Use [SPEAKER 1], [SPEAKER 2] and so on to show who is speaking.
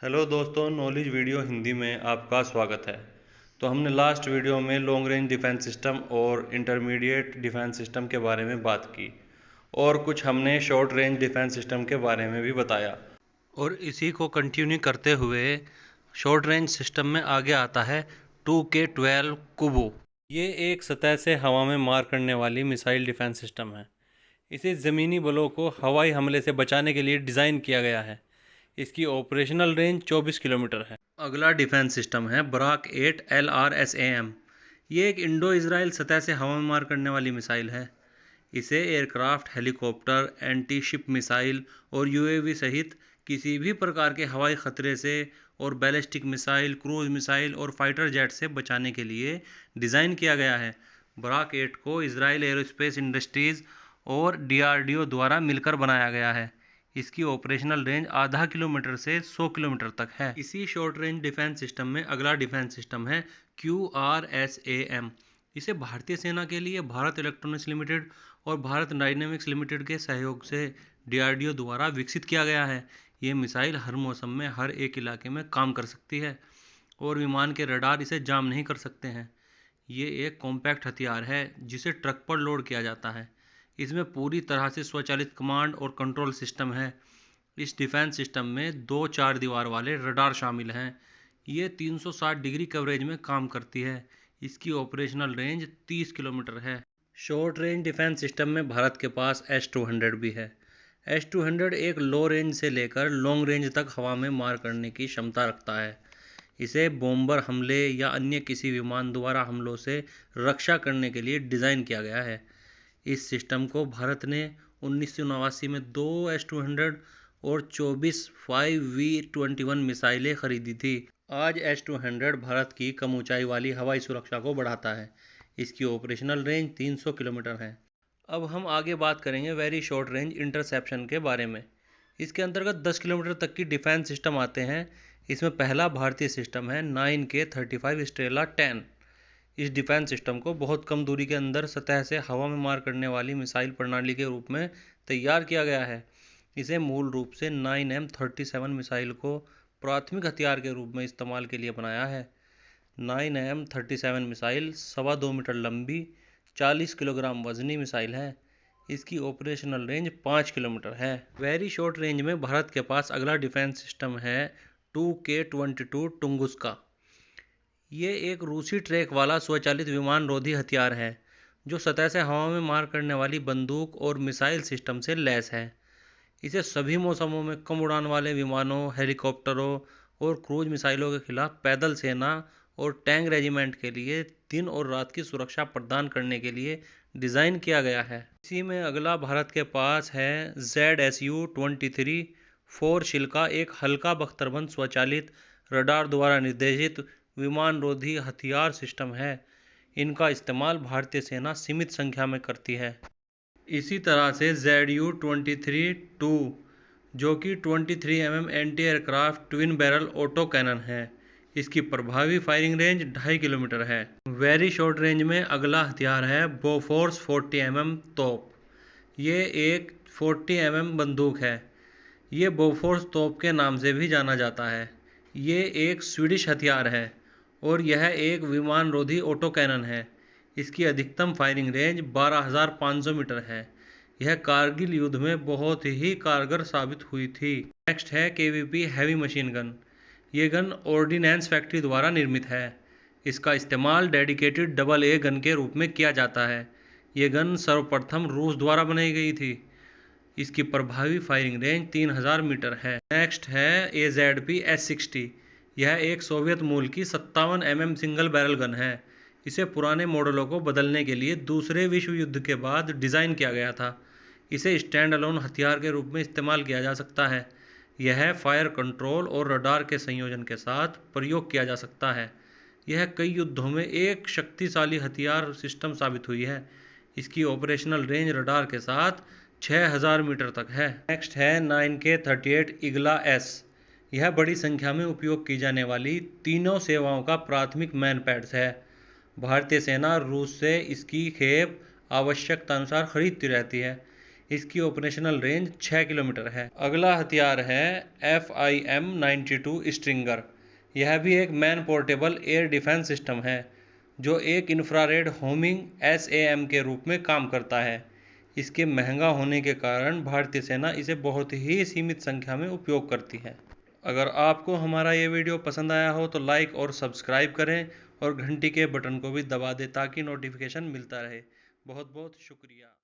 [SPEAKER 1] Hello दोस्तों, knowledge video Hindi में आपका स्वागत है। तो हमने लास्ट वीडियो में लॉन्ग रेंज डिफेंस सिस्टम और इंटरमीडिएट डिफेंस सिस्टम के बारे में बात की और कुछ हमने शॉर्ट रेंज डिफेंस सिस्टम के बारे में भी बताया। और इसी को कंटिन्यू करते हुए शॉर्ट रेंज सिस्टम में आगे आता है 2K12 कुबो। ये एक सतह से हवा में मार करने वाली मिसाइल डिफेंस सिस्टम है। इसे ज़मीनी बलों को हवाई हमले से बचाने के लिए डिज़ाइन किया गया है। इसकी ऑपरेशनल रेंज 24 किलोमीटर है। अगला डिफेंस सिस्टम है बराक 8 LRSAM। ये एक इंडो इजराइल सतह से हवा में मार करने वाली मिसाइल है। इसे aircraft, helicopter, anti ship missile और यूएवी सहित किसी भी प्रकार के हवाई खतरे से और बैलिस्टिक मिसाइल, क्रूज मिसाइल और फाइटर जेट से बचाने के लिए डिज़ाइन किया गया है। बराक 8 को इजराइल एरोस्पेस इंडस्ट्रीज और DRDO द्वारा मिलकर बनाया गया है। इसकी ऑपरेशनल रेंज आधा किलोमीटर से 100 किलोमीटर तक है। इसी शॉर्ट रेंज डिफेंस सिस्टम में अगला डिफेंस सिस्टम है QRSAM। इसे भारतीय सेना के लिए भारत इलेक्ट्रॉनिक्स लिमिटेड और भारत डायनेमिक्स लिमिटेड के सहयोग से DRDO द्वारा विकसित किया गया है। ये मिसाइल हर मौसम में हर एक इलाके में काम कर सकती है और विमान के रडार इसे जाम नहीं कर सकते हैं। ये एक कॉम्पैक्ट हथियार है जिसे ट्रक पर लोड किया जाता है। इसमें पूरी तरह से स्वचालित कमांड और कंट्रोल सिस्टम है। इस डिफेंस सिस्टम में दो चार दीवार वाले रडार शामिल हैं। ये 360 डिग्री कवरेज में काम करती है। इसकी ऑपरेशनल रेंज 30 किलोमीटर है। शॉर्ट रेंज डिफेंस सिस्टम में भारत के पास S-200 भी है। S-200 एक लो रेंज से लेकर लॉन्ग रेंज तक हवा में मार करने की क्षमता रखता है। इसे बॉम्बर हमले या अन्य किसी विमान द्वारा हमलों से रक्षा करने के लिए डिज़ाइन किया गया है। इस सिस्टम को भारत ने 1989 में 2 S-200 और 24 5V-21 मिसाइलें खरीदी थी। आज S-200 भारत की कम ऊंचाई वाली हवाई सुरक्षा को बढ़ाता है। इसकी ऑपरेशनल रेंज 300 किलोमीटर है। अब हम आगे बात करेंगे वेरी शॉर्ट रेंज इंटरसेप्शन के बारे में। इसके अंतर्गत 10 किलोमीटर तक की डिफेंस सिस्टम आते हैं। इसमें पहला भारतीय सिस्टम है 9K35 स्ट्रेला 10। इस डिफेंस सिस्टम को बहुत कम दूरी के अंदर सतह से हवा में मार करने वाली मिसाइल प्रणाली के रूप में तैयार किया गया है। इसे मूल रूप से 9M37 मिसाइल को प्राथमिक हथियार के रूप में इस्तेमाल के लिए बनाया है। 9M37 मिसाइल 2.25 मीटर लंबी 40 किलोग्राम वजनी मिसाइल है। इसकी ऑपरेशनल रेंज 5 किलोमीटर है। वेरी शॉर्ट रेंज में भारत के पास अगला डिफेंस सिस्टम है 2K22 टुंगुस्का। ये एक रूसी ट्रैक वाला स्वचालित विमान रोधी हथियार है जो सतह से हवा में मार करने वाली बंदूक और मिसाइल सिस्टम से लैस है। इसे सभी मौसमों में कम उड़ान वाले विमानों, हेलीकॉप्टरों और क्रूज मिसाइलों के खिलाफ पैदल सेना और टैंक रेजिमेंट के लिए दिन और रात की सुरक्षा प्रदान करने के लिए डिज़ाइन किया गया है। इसी में अगला भारत के पास है ZSU-23 4 शिल्का, एक हल्का बख्तरबंद स्वचालित रडार द्वारा निर्देशित विमान रोधी हथियार सिस्टम है। इनका इस्तेमाल भारतीय सेना सीमित संख्या में करती है। इसी तरह से ZU-23-2 जो कि 23 mm anti aircraft twin barrel auto cannon है। इसकी प्रभावी फायरिंग रेंज 2.5 किलोमीटर है। वेरी शॉर्ट रेंज में अगला हथियार है बोफोर्स 40 mm तोप। ये एक 40 mm बंदूक है। ये बोफोर्स तोप के नाम से भी जाना जाता है। ये एक स्वीडिश हथियार है और यह एक विमान रोधी ऑटो कैनन है। इसकी अधिकतम फायरिंग रेंज 12,500 मीटर है। यह कारगिल युद्ध में बहुत ही कारगर साबित हुई थी। नेक्स्ट है KVP हैवी मशीन गन। ये गन ऑर्डिनेंस फैक्ट्री द्वारा निर्मित है। इसका इस्तेमाल डेडिकेटेड AA गन के रूप में किया जाता है। ये गन सर्वप्रथम रूस द्वारा बनाई गई थी। इसकी प्रभावी फायरिंग रेंज 3000 मीटर है। नेक्स्ट है AZP S60। यह एक सोवियत मूल की 57 mm सिंगल बैरल गन है। इसे पुराने मॉडलों को बदलने के लिए दूसरे विश्व युद्ध के बाद डिज़ाइन किया गया था। इसे स्टैंड अलोन हथियार के रूप में इस्तेमाल किया जा सकता है। यह फायर कंट्रोल और रडार के संयोजन के साथ प्रयोग किया जा सकता है। यह कई युद्धों में एक शक्तिशाली हथियार सिस्टम साबित हुई है। इसकी ऑपरेशनल रेंज रडार के साथ 6000 मीटर तक है। नेक्स्ट है 9K38 ईगला S। यह बड़ी संख्या में उपयोग की जाने वाली तीनों सेवाओं का प्राथमिक मैनपैड्स है। भारतीय सेना रूस से इसकी खेप आवश्यकता अनुसार खरीदती रहती है। इसकी ऑपरेशनल रेंज 6 किलोमीटर है। अगला हथियार है FIM-92 स्ट्रिंगर। यह भी एक man portable air defence system है जो एक इंफ्रारेड होमिंग SAM के रूप में काम करता है। इसके महंगा होने के कारण भारतीय सेना इसे बहुत ही सीमित संख्या में उपयोग करती है। अगर आपको हमारा ये वीडियो पसंद आया हो तो लाइक और सब्सक्राइब करें और घंटी के बटन को भी दबा दें ताकि नोटिफिकेशन मिलता रहे। बहुत बहुत शुक्रिया।